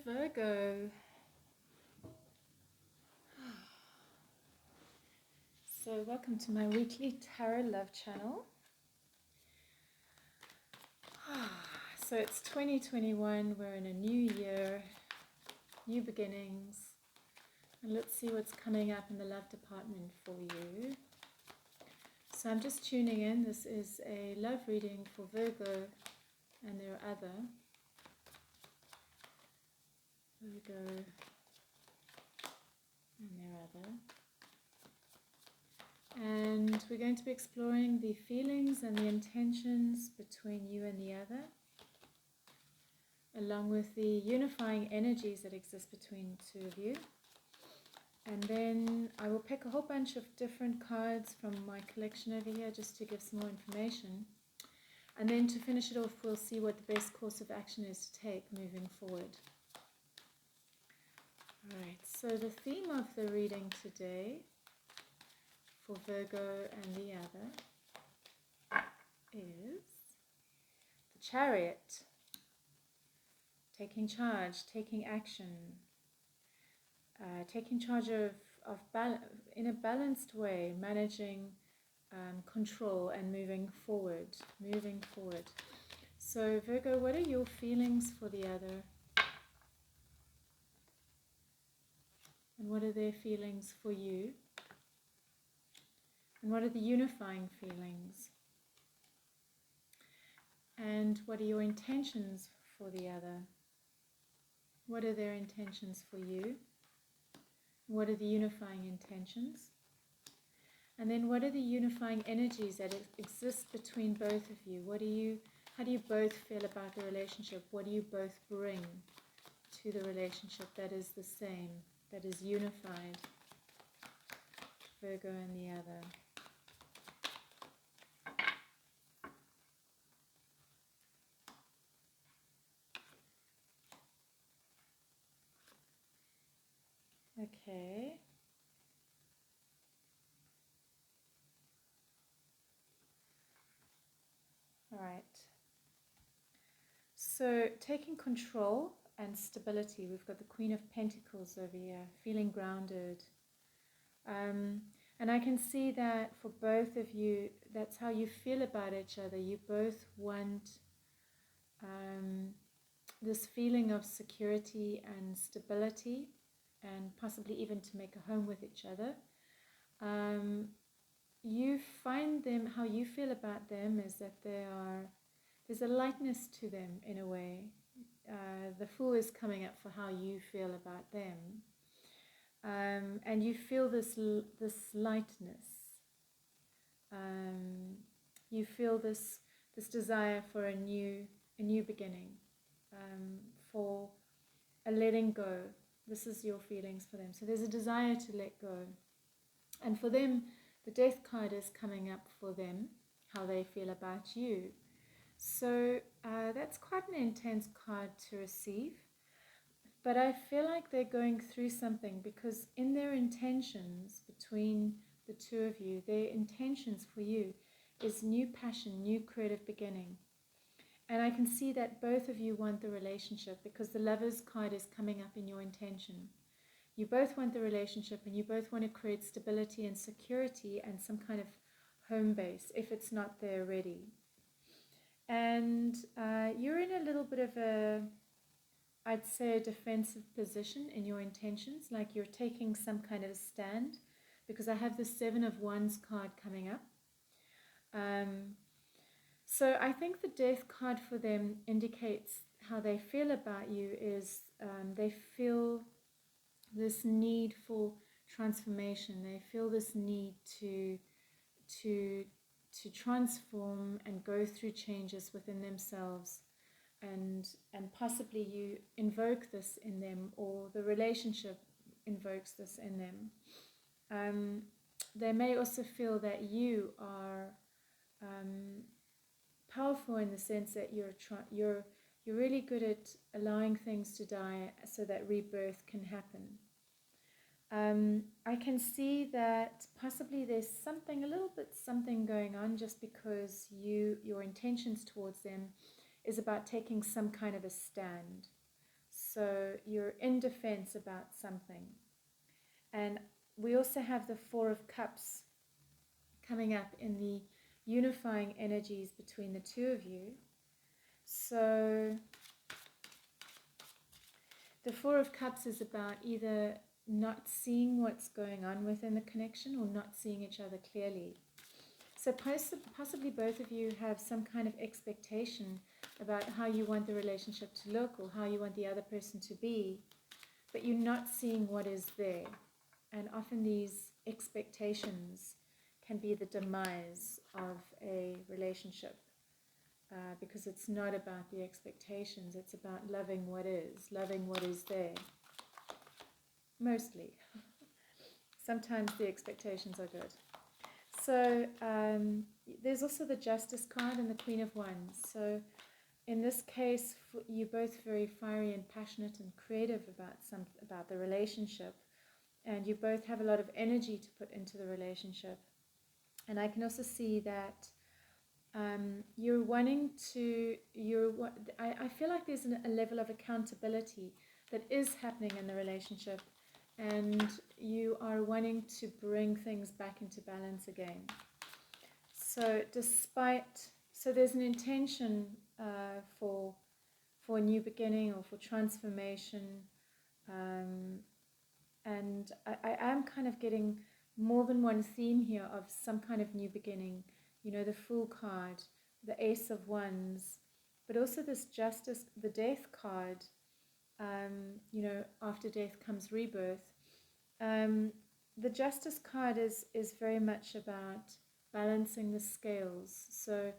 Hello Virgo. So welcome to my weekly tarot love channel. So it's 2021, we're in a new year, new beginnings, and let's see what's coming up in the love department for you. So I'm just tuning in. This is a love reading for Virgo, and there are other Virgo, and there are other. And we're going to be exploring the feelings and the intentions between you and the other, along with the unifying energies that exist between the two of you. And then I will pick a whole bunch of different cards from my collection over here just to give some more information. And then to finish it off, we'll see what the best course of action is to take moving forward. Alright, so the theme of the reading today for Virgo and the other is the Chariot. Taking charge, taking action, taking charge of in a balanced way, managing control and moving forward. So Virgo, what are your feelings for the other? And what are their feelings for you? And what are the unifying feelings? And what are your intentions for the other? What are their intentions for you? What are the unifying intentions? And then what are the unifying energies that exist between both of you? How do you both feel about the relationship? What do you both bring to the relationship that is the same, that is unified? Virgo and the other. Okay. All right. So taking control and stability, we've got the Queen of Pentacles over here, feeling grounded. And I can see that for both of you, that's how you feel about each other. You both want this feeling of security and stability, and possibly even to make a home with each other. You find them, how you feel about them is that there's a lightness to them in a way. The Fool is coming up for how you feel about them. And you feel this lightness. You feel this desire for a new beginning, for a letting go. This is your feelings for them. So there's a desire to let go. And for them, the Death card is coming up for them, how they feel about you. So that's quite an intense card to receive. But I feel like they're going through something, because in their intentions between the two of you, their intentions for you is new passion, new creative beginning. And I can see that both of you want the relationship, because the Lover's card is coming up in your intention. You both want the relationship, and you both want to create stability and security and some kind of home base, if it's not there already. And you're in a little bit of I'd say a defensive position in your intentions, like you're taking some kind of a stand, because I have the Seven of Wands card coming up. So I think the Death card for them indicates how they feel about you is they feel this need for transformation. They feel this need to transform and go through changes within themselves. And possibly you invoke this in them, or the relationship invokes this in them. They may also feel that you are powerful in the sense that you're really good at allowing things to die so that rebirth can happen. I can see that possibly there's something going on, just because your intentions towards them is about taking some kind of a stand. So you're in defense about something. And we also have the Four of Cups coming up in the unifying energies between the two of you. So the Four of Cups is about either not seeing what's going on within the connection or not seeing each other clearly. So possibly both of you have some kind of expectation about how you want the relationship to look or how you want the other person to be, but you're not seeing what is there. And often these expectations can be the demise of a relationship, because it's not about the expectations, it's about loving what is there. Mostly. Sometimes the expectations are good. So there's also the Justice card and the Queen of Wands. So in this case, you're both very fiery and passionate and creative about the relationship, and you both have a lot of energy to put into the relationship. And I can also see that you're wanting to, I feel like there's a level of accountability that is happening in the relationship, and you are wanting to bring things back into balance again. So there's an intention for a new beginning or for transformation, and I am kind of getting more than one theme here of some kind of new beginning. You know, the Fool card, the Ace of Wands, but also this Justice, the Death card. You know, after death comes rebirth. The Justice card is very much about balancing the scales. So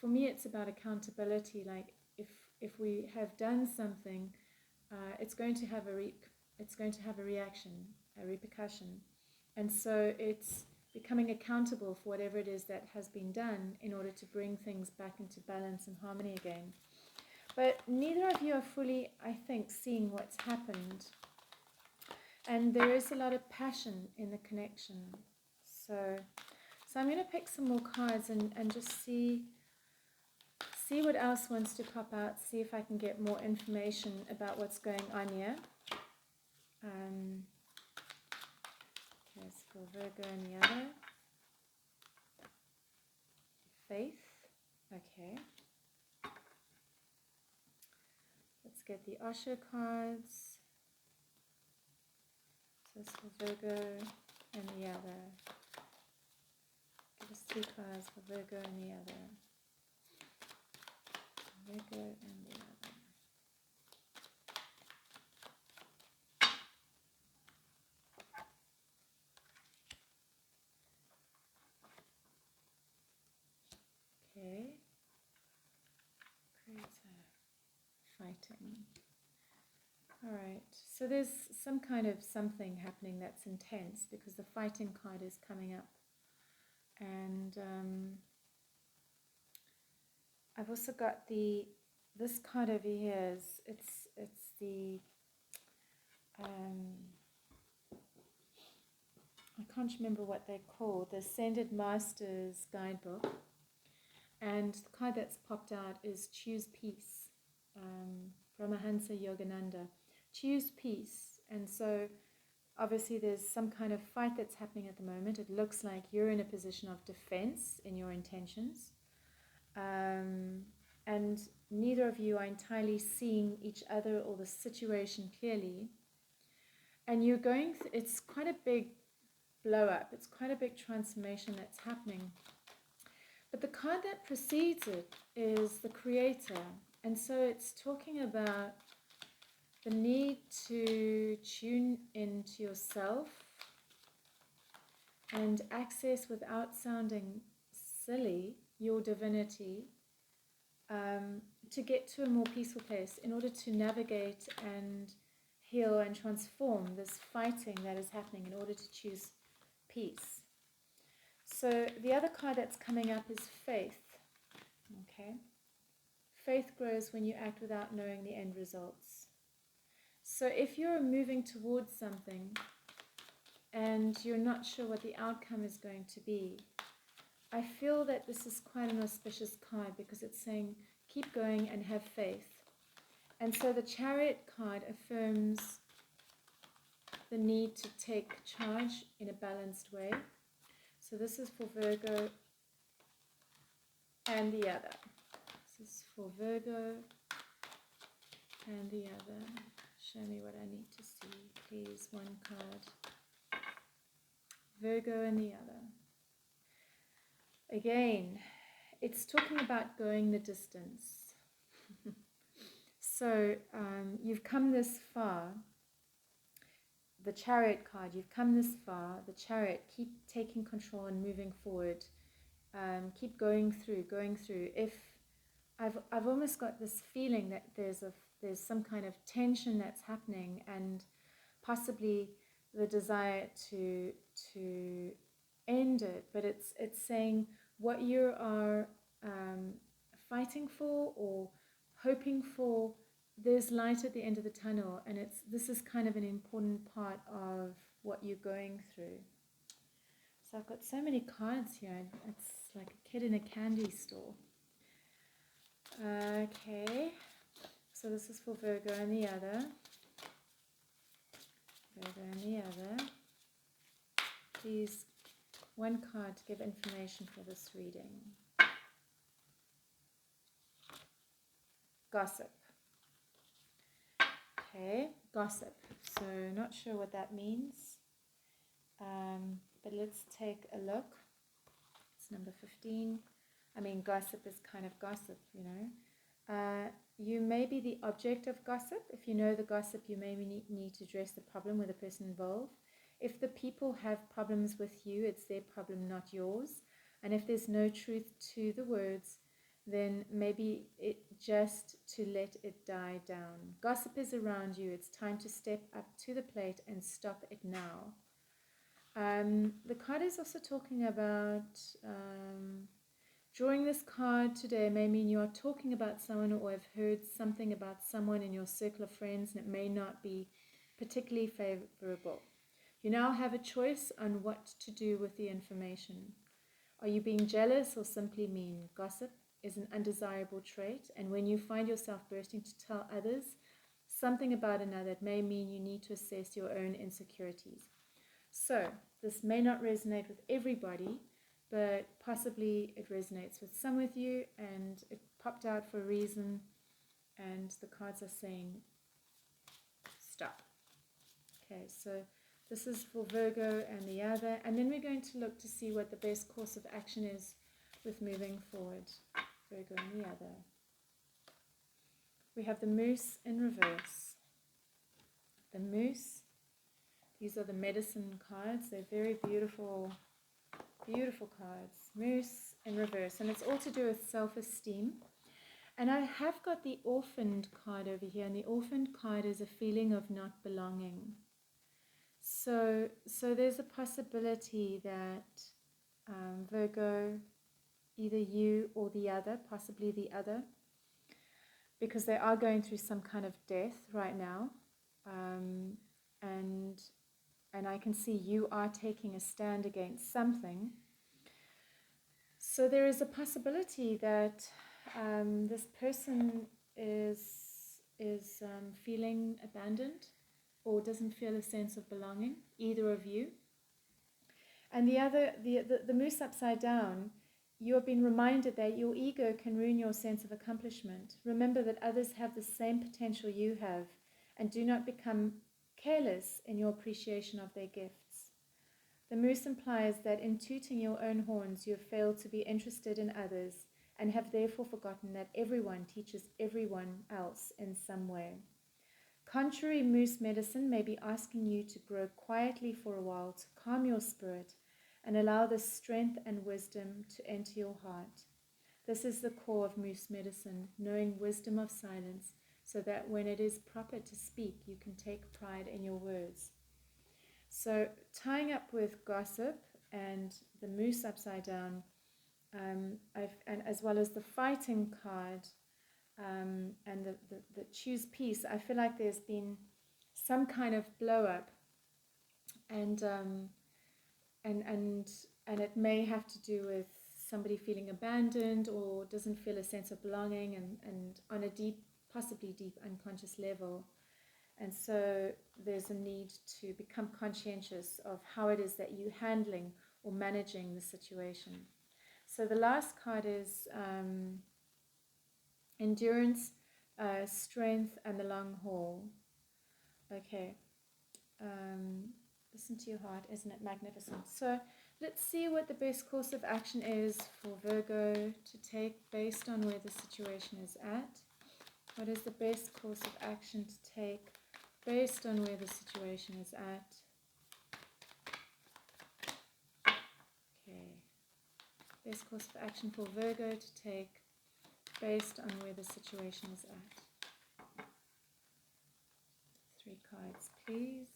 for me, it's about accountability. Like if we have done something, it's going to have a reaction, a repercussion, and so it's becoming accountable for whatever it is that has been done in order to bring things back into balance and harmony again. But neither of you are fully, I think, seeing what's happened. And there is a lot of passion in the connection. So I'm going to pick some more cards and just see what else wants to pop out, see if I can get more information about what's going on here. There's for Virgo and the other. Faith. Okay. Let's get the Osho cards. So it's for Virgo and the other. Give us two cards for Virgo and the other. Virgo and the other. Okay. Creator. Fighting. Alright, so there's some kind of something happening that's intense because the fighting card is coming up. And I've also got this card over here. It's the I can't remember what they're called, the Ascended Masters Guidebook. And the card that's popped out is Choose Peace. Brahmahansa Yogananda. Choose peace. And so obviously there's some kind of fight that's happening at the moment. It looks like you're in a position of defense in your intentions. And neither of you are entirely seeing each other or the situation clearly. And you're going, it's quite a big blow up. It's quite a big transformation that's happening. But the card that precedes it is the Creator. And so it's talking about the need to tune into yourself and access, without sounding silly, your divinity, to get to a more peaceful place in order to navigate and heal and transform this fighting that is happening in order to choose peace. So the other card that's coming up is Faith. Okay. Faith grows when you act without knowing the end results. So if you're moving towards something and you're not sure what the outcome is going to be, I feel that this is quite an auspicious card because it's saying keep going and have faith. And so the Chariot card affirms the need to take charge in a balanced way. So this is for Virgo and the other. This is for Virgo and the other. Show me what I need to see, please. One card. Virgo and the other. Again, it's talking about going the distance. So you've come this far. The Chariot card, you've come this far. The Chariot, keep taking control and moving forward. Keep going through. If I've almost got this feeling that there's some kind of tension that's happening, and possibly the desire to end it, but it's saying what you are fighting for or hoping for, there's light at the end of the tunnel, and this is kind of an important part of what you're going through. So I've got so many cards here, it's like a kid in a candy store. Okay, so this is for Virgo and the other. Virgo and the other. Please, one card to give information for this reading. Gossip. Okay, gossip. So not sure what that means, but let's take a look. It's number 15. I mean, gossip is kind of gossip, you know. You may be the object of gossip. If you know the gossip, you may need to address the problem with the person involved. If the people have problems with you, it's their problem, not yours. And if there's no truth to the words, then maybe it just to let it die down. Gossip is around you. It's time to step up to the plate and stop it now. The card is also talking about drawing this card today may mean you are talking about someone or have heard something about someone in your circle of friends, and it may not be particularly favorable. You now have a choice on what to do with the information. Are you being jealous or simply mean? Gossip is an undesirable trait, and when you find yourself bursting to tell others something about another, it may mean you need to assess your own insecurities. So this may not resonate with everybody, but possibly it resonates with some with you, and it popped out for a reason, and the cards are saying stop. Okay, so this is for Virgo and the other, and then we're going to look to see what the best course of action is with moving forward. Virgo and the other. We have the Moose in reverse. The Moose, these are the medicine cards. They're very beautiful, beautiful cards. Moose in reverse, and it's all to do with self-esteem. And I have got the Orphaned card over here, and the Orphaned card is a feeling of not belonging. So there's a possibility that Virgo, either you or the other, possibly the other, because they are going through some kind of death right now, and I can see you are taking a stand against something. So there is a possibility that this person is feeling abandoned or doesn't feel a sense of belonging, either of you. And the other, the Moose upside down, you have been reminded that your ego can ruin your sense of accomplishment. Remember that others have the same potential you have, and do not become careless in your appreciation of their gifts. The Moose implies that in tooting your own horns, you have failed to be interested in others, and have therefore forgotten that everyone teaches everyone else in some way. Contrary Moose medicine may be asking you to grow quietly for a while to calm your spirit and allow the strength and wisdom to enter your heart. This is the core of Moose medicine, knowing wisdom of silence, so that when it is proper to speak, you can take pride in your words. So tying up with gossip and the Moose upside down, and as well as the Fighting card and the Choose Peace, I feel like there's been some kind of blow up, and it may have to do with somebody feeling abandoned or doesn't feel a sense of belonging, and on a deep possibly deep unconscious level. And so there's a need to become conscientious of how it is that you're handling or managing the situation. So the last card is endurance, strength, and the long haul. Okay. Listen to your heart, isn't it magnificent? So let's see what the best course of action is for Virgo to take based on where the situation is at. What is the best course of action to take based on where the situation is at? Okay. Best course of action for Virgo to take based on where the situation is at. 3 cards, please.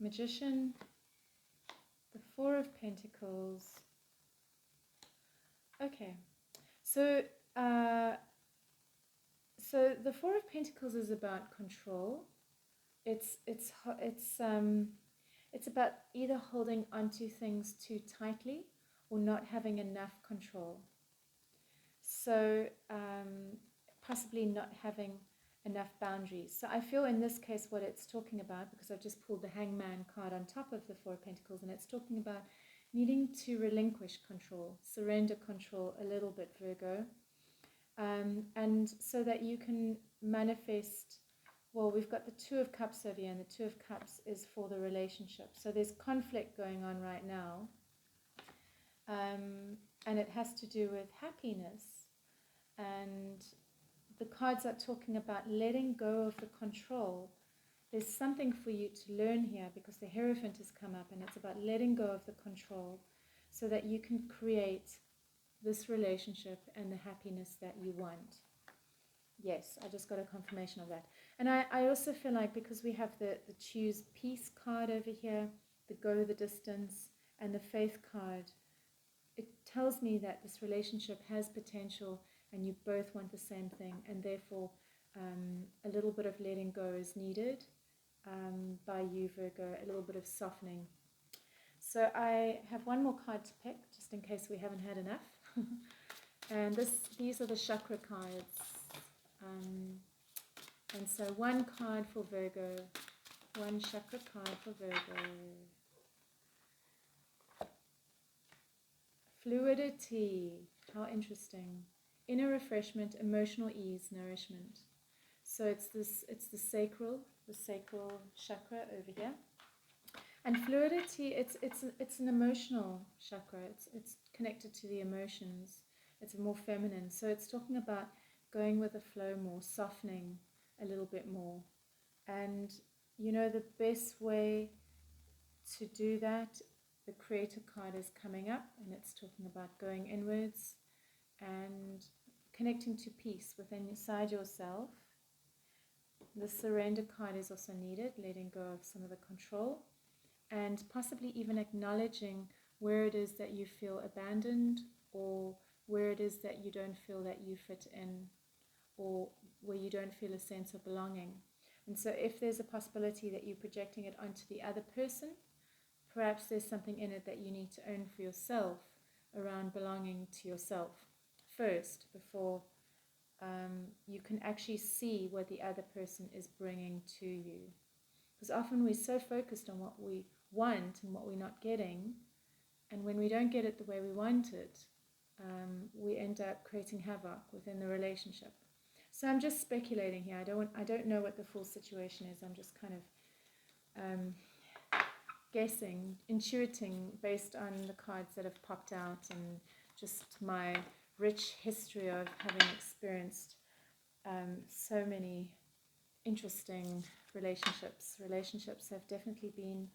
Magician, the 4 of Pentacles. Okay, so the 4 of Pentacles is about control. It's about either holding onto things too tightly or not having enough control. So possibly not having enough boundaries. So I feel in this case what it's talking about, because I've just pulled the Hangman card on top of the 4 of Pentacles, and it's talking about needing to relinquish control, surrender control a little bit, Virgo, and so that you can manifest. Well, we've got the 2 of Cups over here, and the 2 of Cups is for the relationship. So there's conflict going on right now, and it has to do with happiness. And the cards are talking about letting go of the control. There's something for you to learn here, because the Hierophant has come up, and it's about letting go of the control so that you can create this relationship and the happiness that you want. Yes, I just got a confirmation of that. And I also feel like, because we have the Choose Peace card over here, the Go the Distance, and the Faith card, it tells me that this relationship has potential and you both want the same thing, and therefore a little bit of letting go is needed by you, Virgo, a little bit of softening. So I have one more card to pick, just in case we haven't had enough. And these are the chakra cards. And so one card for Virgo, one chakra card for Virgo. Fluidity, how interesting. Inner refreshment, emotional ease, nourishment. So it's the sacral chakra over here. And fluidity, it's an emotional chakra. It's connected to the emotions. It's more feminine. So it's talking about going with the flow more, softening a little bit more. And you know, the best way to do that, the Creator card is coming up, and it's talking about going inwards and connecting to peace within inside yourself. The Surrender card is also needed, letting go of some of the control, and possibly even acknowledging where it is that you feel abandoned, or where it is that you don't feel that you fit in, or where you don't feel a sense of belonging. And so if there's a possibility that you're projecting it onto the other person, perhaps there's something in it that you need to own for yourself around belonging to yourself first, before you can actually see what the other person is bringing to you. Because often we're so focused on what we want and what we're not getting, and when we don't get it the way we want it, we end up creating havoc within the relationship. So I'm just speculating here. I don't know what the full situation is. I'm just kind of guessing, intuiting based on the cards that have popped out, and just my rich history of having experienced so many interesting relationships. Relationships have definitely been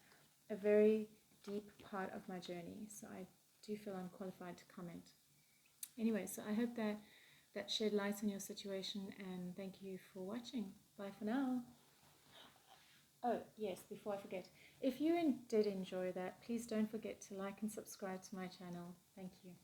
a very deep part of my journey, so I do feel I'm qualified to comment. Anyway, so I hope that shed light on your situation, and thank you for watching. Bye for now. Oh, yes, before I forget, if you did enjoy that, please don't forget to like and subscribe to my channel. Thank you.